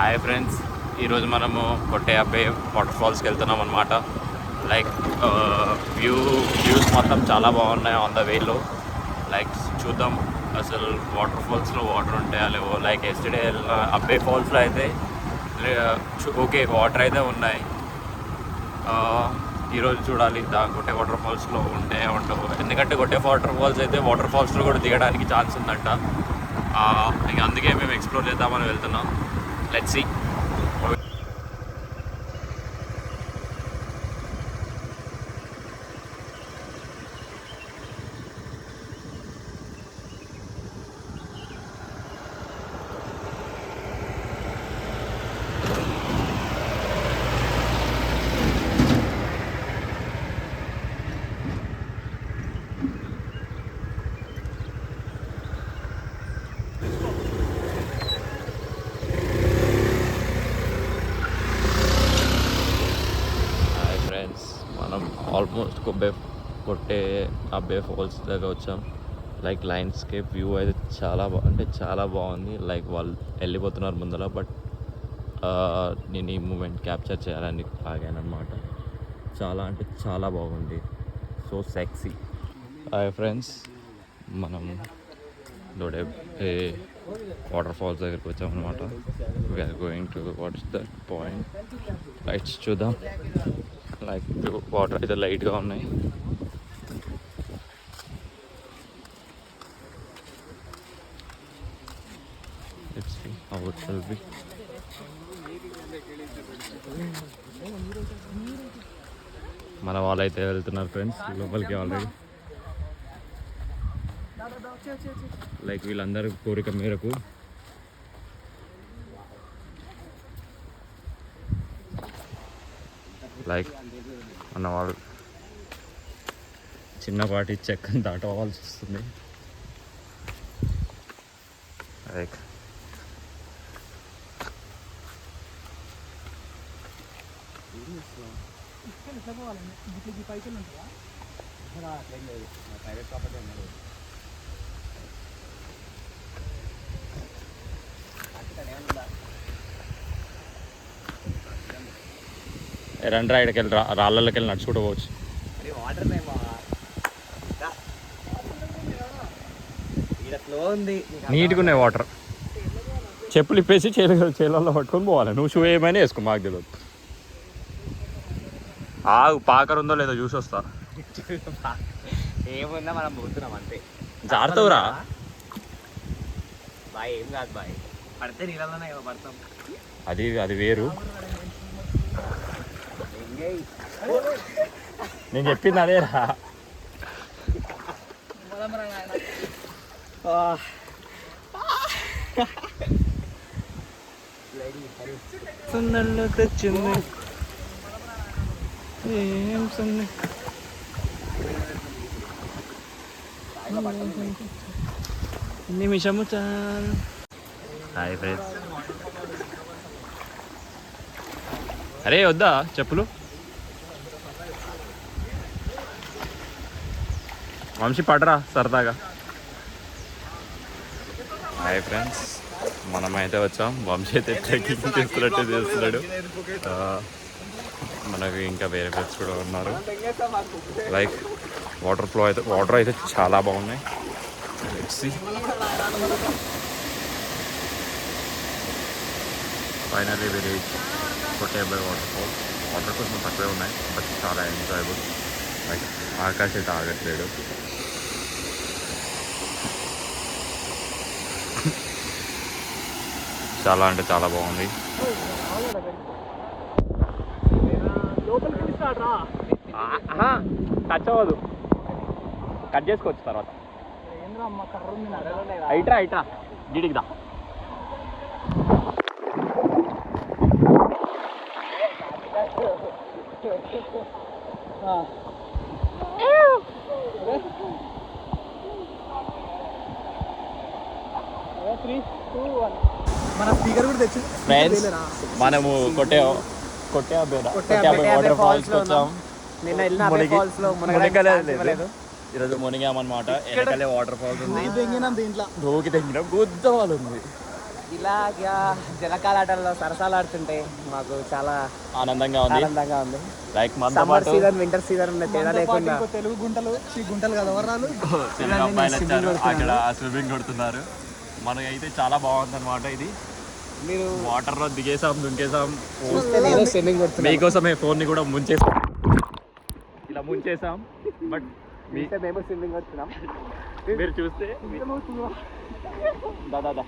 Hi friends, ఈరోజు మనము కొట్టే అబ్బాయి వాటర్ ఫాల్స్కి వెళ్తున్నాం అనమాట. లైక్ వ్యూస్ మొత్తం చాలా బాగున్నాయి ఆన్ ద వేలో. లైక్ చూద్దాం అసలు వాటర్ ఫాల్స్లో వాటర్ ఉంటాయా లేవో. లైక్ ఎస్టర్డే వెళ్ళిన అబ్బాయి ఫాల్స్లో అయితే ఓకే వాటర్ అయితే ఉన్నాయి. ఈరోజు చూడాలి కొట్టే వాటర్ ఫాల్స్లో ఉంటాయో ఉండవు. ఎందుకంటే కొట్టే వాటర్ ఫాల్స్ అయితే వాటర్ ఫాల్స్లో కూడా దిగడానికి ఛాన్స్ ఉందంట. ఇంక అందుకే మేము ఎక్స్ప్లోర్ చేద్దామని వెళ్తున్నాం. Let's see. మనం ఆల్మోస్ట్ కొట్టే అబ్బాయి ఫాల్స్ దగ్గర వచ్చాం. లైక్ ల్యాండ్స్కేప్ వ్యూ అయితే చాలా బాగుంది. లైక్ వాళ్ళు వెళ్ళిపోతున్నారు ముందర, బట్ నేను ఈ మూమెంట్ క్యాప్చర్ చేయాలని ఆగాను అనమాట. చాలా బాగుంది. So sexy. హాయ్ ఫ్రెండ్స్, మనం దొడే వాటర్ ఫాల్స్ దగ్గరికి వచ్చామన్నమాట. We are going to what's that point. Lights చూద్దాం. లైక్ వాటర్ అయితే లైట్గా ఉన్నాయి. Let's see how it will be. మన వాళ్ళైతే వెళ్తున్నారు ఫ్రెండ్స్ లోపలికి ఆల్రెడీ. లైక్ వీళ్ళందరూ కోరిక మేరకు లైక్ మన వాళ్ళు చిన్నపాటి చెక్కని దాటవలసి వస్తుంది. లైక్ రండి రైడ్కి వెళ్ళి రాళ్ళకి వెళ్ళి నడుచుకుంటూ పోవచ్చు. నీట్గా ఉన్నాయి వాటర్. చెప్పులు ఇప్పేసి చేలలో పట్టుకొని పోవాలి. నువ్వు షూ ఏమైనా వేసుకో, మాకు తెలియదు. పాకర్ ఉందో లేదో చూసి వస్తా. ఏముందా మనం పోతున్నాం అంతే. జాగ్రత్తరా బాయ్. ఏం కాదు బాయ్, పడితే నీళ్ళలోనే పడతాం. అది వేరు. నేను చెప్పింది అదేరా. తెచ్చింది నిమిషము చాలు. Hi friends. అరే వద్దా చెప్పులు? వంశీ పడరా సరదాగా. హాయ్ ఫ్రెండ్స్, మనమైతే వచ్చాం. వంశీ అయితే ట్రెక్కింగ్ చేస్తున్నాడు. మనకు ఇంకా వేరే ఫ్రెండ్స్ కూడా ఉన్నారు. లైక్ వాటర్ అయితే చాలా బాగున్నాయి. ఫైనల్లీ విలేజ్ కొట్టే అబ్బాయి వాటర్ ఫాల్. వాటర్ కొంచెం తక్కువే ఉన్నాయి, బట్ చాలా ఎంజాయబుల్. లైక్ ఆకాశ్ అయితే ఆగట్లేడు. చాలా బాగుంది. టచ్ అవ్వదు, కట్ చేసుకోవచ్చు తర్వాత. ఇట్రా గిడికి దా. మన స్పీకర్ కూడా తెచ్చు. ఫ్రెండ్స్, మనము కొట్టే వాటర్ ఫాల్స్కి వచ్చాం. ఈరోజు మునిగామన్నమాట. వెనకాలే వాటర్ ఫాల్స్ ఉంది. దూకి తెంగినాం. గుద్ద వాళ్ళు ఉంది. ఇలాగా జలకాలాటల్లో సరసాలు ఆడుతుంటే మాకు చాలా ఆనందంగా ఉంది. ఆనందంగా ఉంది. Like summer season winter season ఉన్న తేడా లేకుండా తెలుగు గుంటలు గుంటలు కదా వరాలు తెలుగు అబ్బాయిలు వచ్చారు, అక్కడ స్విమ్మింగ్ కొడుతున్నారు. మనకైతే చాలా బాగుంది అనమాట. ఇది మీరు వాటర్లో దిగేసాం, దుంకేసాం. నేను స్విమ్మింగ్ కొడుతున్నాను. మీకోసమే ఫోన్ని కూడా ముంచేసాం, ఇలా ముంచేసాం. బట్ మేము స్విమ్మింగ్ కొడుతున్నాం. మీరు చూస్తే దాదా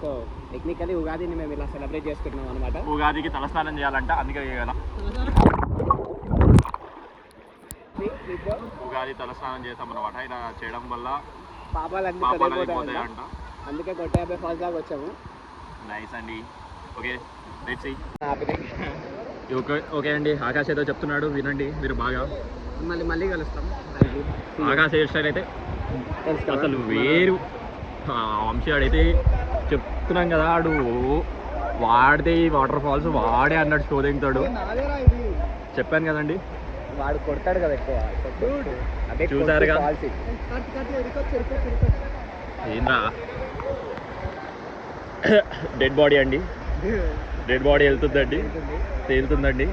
సో టెక్నికలీ ఉగాదిని మేము ఇలా సెలబ్రేట్ చేసుకుంటున్నాం అనమాట. ఉగాదికి తలస్నానం చేయాలంట, అందుకే కదా ఉగాది తలస్నానం చేసాం అనమాట. ఇలా చేయడం వల్ల పాపాలన్నీ పాపాలు తొలగిపోతాయంట. అయిపోతాయంట. అందుకే కొట్టే ఫాల్స్ దాకా వచ్చాము. నైస్ అండి. Okay let's see. ఓకే అండి, ఆకాశ్ ఏదో చెప్తున్నాడు, వినండి మీరు బాగా. మళ్ళీ కలుస్తాం. ఆకాశ్ హెయిర్ స్టైల్ అయితే అసలు వేరు. వంశీవాడైతే చెప్తున్నాం కదా, ఆడు వాడితే ఈ వాటర్ ఫాల్స్ వాడే అన్నట్టు షో దిగుతాడు. చెప్పాను కదండి, వాడు కొడతాడు కదా ఎక్కువ. అదే చూసారుగా. ఫాల్స్ ఏంద్రా డెడ్ బాడీ అండి, డెడ్ బాడీ వెళ్తుందండి, తేలుతుందండి,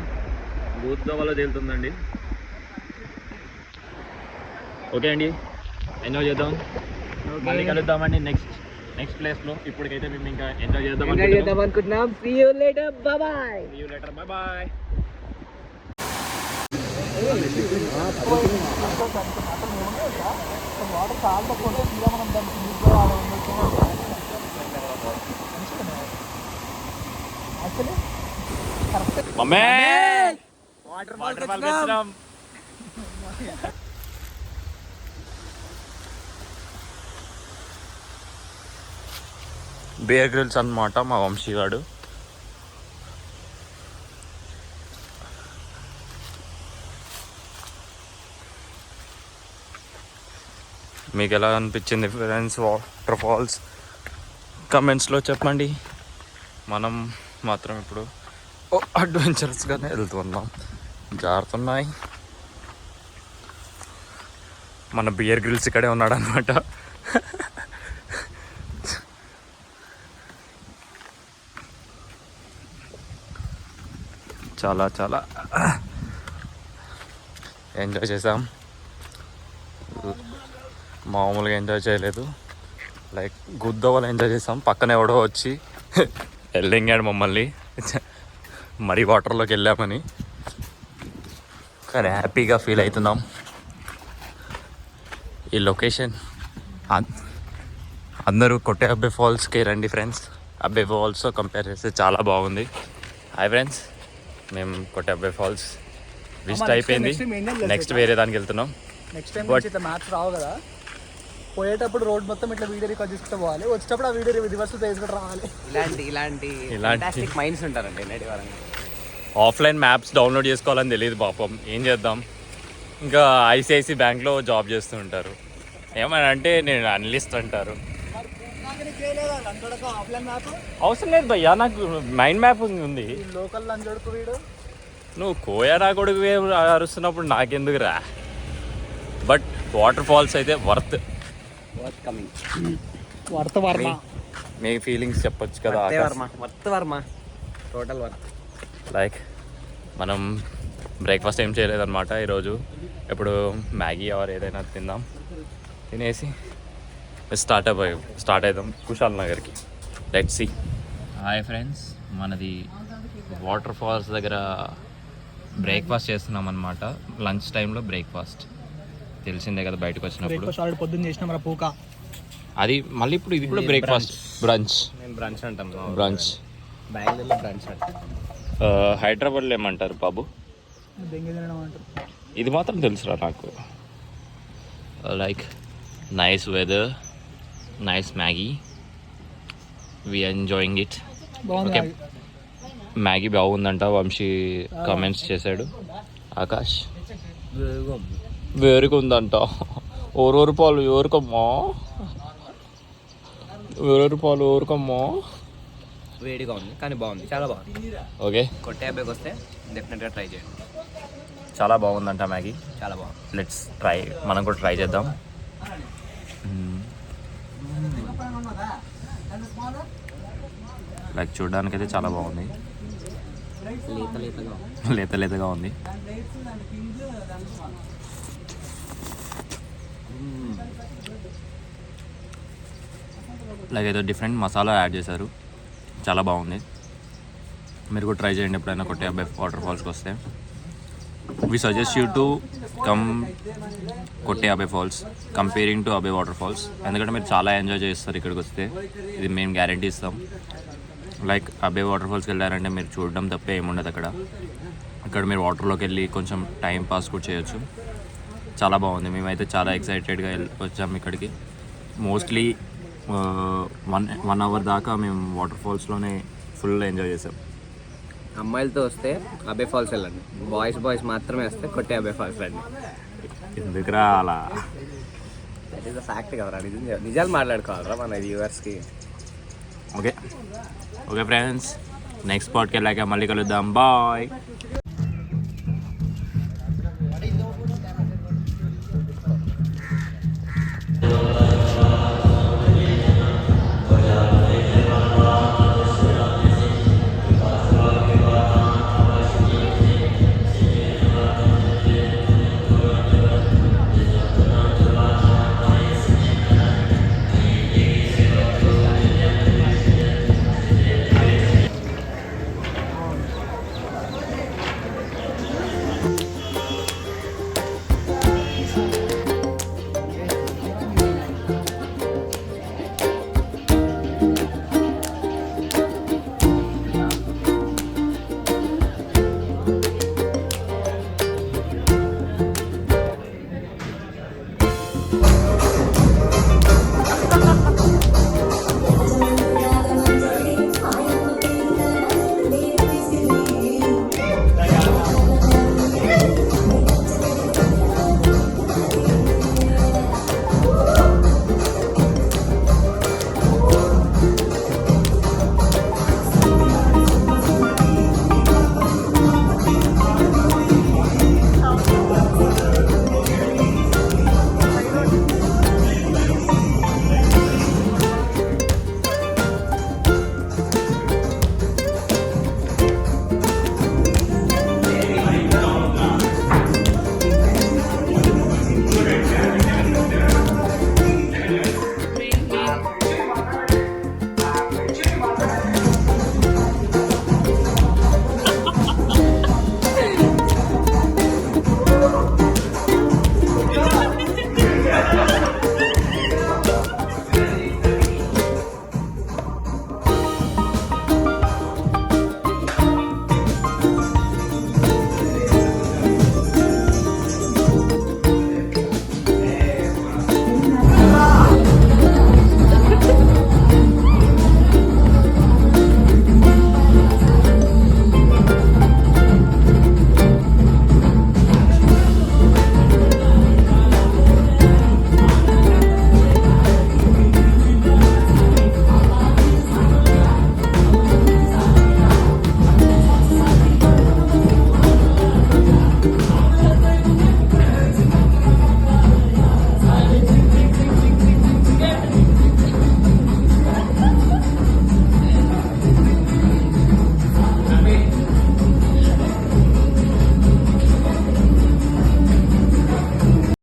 భూతవలో తేలుతుందండి. ఓకే అండి, ఎంజాయ్ చేద్దాం. మళ్ళీ కలుద్దామండి నెక్స్ట్ ప్లేస్లో. ఇప్పటికైతే మేము ఇంకా ఎంజాయ్ చేద్దాం అనుకుంటున్నాం. See you later. Bye bye. See you later. Bye bye. మమ్మే వాటర్ ఫాల్ వచ్చినాం. బేర్ గ్రిల్స్ అన్నమాట మా వంశీ గాడు. మీకు ఎలా అనిపించింది ఫ్రెండ్స్ వాటర్ ఫాల్స్? కమెంట్స్లో చెప్పండి. మనం మాత్రం ఇప్పుడు అడ్వెంచరస్గానే వెళ్తున్నాం. జారుతున్నాయి. మన బియర్ గ్రిల్స్ ఇక్కడే ఉన్నాడు అనమాట. చాలా చాలా ఎంజాయ్ చేసాం. మామూలుగా ఎంజాయ్ చేయలేదు, లైక్ గుద్దవలు ఎంజాయ్ చేసాం. పక్కన ఎవడో వచ్చి వెళ్ళింగాడు మమ్మల్ని మరీ వాటర్లోకి వెళ్ళామని. కానీ హ్యాపీగా ఫీల్ అవుతున్నాం. ఈ లొకేషన్ అందరూ కొట్టే అబ్బే ఫాల్స్కి రండి ఫ్రెండ్స్. అబ్బే ఫాల్స్ కంపేర్ చేస్తే చాలా బాగుంది. హాయ్ ఫ్రెండ్స్, మేము కొట్టే అబ్బే ఫాల్స్ విజిట్ అయిపోయింది. నెక్స్ట్ వేరే దానికి వెళ్తున్నాం. నెక్స్ట్ టైం ఇట్లా మ్యాథ్స్ రావు కదా, పోయేటప్పుడు రోడ్ మొత్తం ఇట్లా వీడియో రికార్డ్ చేసుకుంటూ పోవాలి, వచ్చేటప్పుడు ఆ వీడియో రివర్స్ తీసుకుంటూ రావాలి. ఇలాంటి మైండ్స్ ఉంటారండి నేటి వారంగా. ఆఫ్లైన్ మ్యాప్స్ డౌన్లోడ్ చేసుకోవాలని తెలియదు పాపం, ఏం చేద్దాం. ఇంకా ఐసిఐసి బ్యాంక్లో జాబ్ చేస్తూ ఉంటారు. ఏమని అంటే నేను అనలిస్ట్ అంటారు. అవసరం లేదు భయ్యా, నాకు మైండ్ మ్యాప్ ఉంది. లోకల్ లంచడుకు వీడు నువ్వు కోయా నా కొడుకు అరుస్తున్నప్పుడు నాకెందుకురా. బట్ వాటర్ ఫాల్స్ అయితే వర్త్ వర్మ మీ ఫీలింగ్స్ చెప్పొచ్చు కదా. Varma total worth. లైక్ మనం బ్రేక్ఫాస్ట్ ఏం చేయలేదన్నమాట ఈరోజు. ఇప్పుడు మ్యాగీ ఆర్ ఏదైనా తిందాం, తినేసి స్టార్ట్ అవుదాం కుషాల్ నగర్కి. Let's see. హాయ్ ఫ్రెండ్స్, మనది వాటర్ ఫాల్స్ దగ్గర బ్రేక్ఫాస్ట్ చేస్తున్నాం అనమాట. లంచ్ టైంలో బ్రేక్ఫాస్ట్ తెలిసిందే కదా, బయటకు వచ్చినప్పుడు. పొద్దున్న చేసిన పూక అది మళ్ళీ ఇప్పుడు ఇది కూడా బ్రేక్ఫాస్ట్. బ్రంచ్ బ్రంచ్ అంటాం. బ్రంచ్ బెంగళూరులో బ్రంచ్ అంటాం. హైదరాబాద్లో ఏమంటారు బాబు? ఇది మాత్రం తెలుసురా నాకు. Like nice weather, nice Maggi, we enjoying it. Okay, Maggi బాగుందంట వంశీ కామెంట్స్ చేశాడు. ఆకాష్ వేరుకుందంట. ఓరూరు పాలు ఎవరికమ్మా, వేరే పాలు ఎవరికమ్మా. వేడిగా ఉంది కానీ బాగుంది, చాలా బాగుంది. ఓకే, కొట్టే అబ్బాయికి వస్తే డెఫినెట్గా ట్రై చేయండి. చాలా బాగుందంట మ్యాగీ. చాలా బాగుంది. లెట్స్ ట్రై, మనం కూడా ట్రై చేద్దాం. లైక్ చూడడానికి అయితే చాలా బాగుంది, లేత లేతగా ఉంది. లైక్ ఏదో డిఫరెంట్ మసాలా యాడ్ చేశారు, చాలా బాగుంది. మీరు కూడా ట్రై చేయండి ఎప్పుడైనా కొట్టే అబ్బాయి వాటర్ ఫాల్స్కి వస్తే. We suggest you to come కొట్టే అబ్బాయి ఫాల్స్ కంపేరింగ్ టు అబ్బాయి వాటర్ ఫాల్స్, ఎందుకంటే మీరు చాలా ఎంజాయ్ చేస్తారు ఇక్కడికి వస్తే, ఇది మేము గ్యారంటీ ఇస్తాం. లైక్ అబ్బాయి వాటర్ ఫాల్స్కి వెళ్ళారంటే మీరు చూడడం తప్పే ఏముండదు అక్కడ. అక్కడ మీరు వాటర్లోకి వెళ్ళి కొంచెం టైం పాస్ కూడా చేయొచ్చు, చాలా బాగుంది. మేమైతే చాలా ఎక్సైటెడ్గా వచ్చాము ఇక్కడికి. మోస్ట్లీ 1 hour దాకా మేము వాటర్ ఫాల్స్లోనే ఫుల్ ఎంజాయ్ చేసాం. అమ్మాయిలతో వస్తే అబ్బే ఫాల్స్ వెళ్ళండి, బాయ్స్ మాత్రమే వస్తే కొట్టే అబ్బే ఫాల్స్ రండి. ఎందుకురా అలా? దట్ ఈస్ ద ఫ్యాక్ట్ కదరా, నిజాలు మాట్లాడుకోవాలరా మన వ్యూవర్స్కి. ఓకే ఫ్రెండ్స్, నెక్స్ట్ స్పాట్కి వెళ్ళాక మళ్ళీ కలుద్దాం. బాయ్.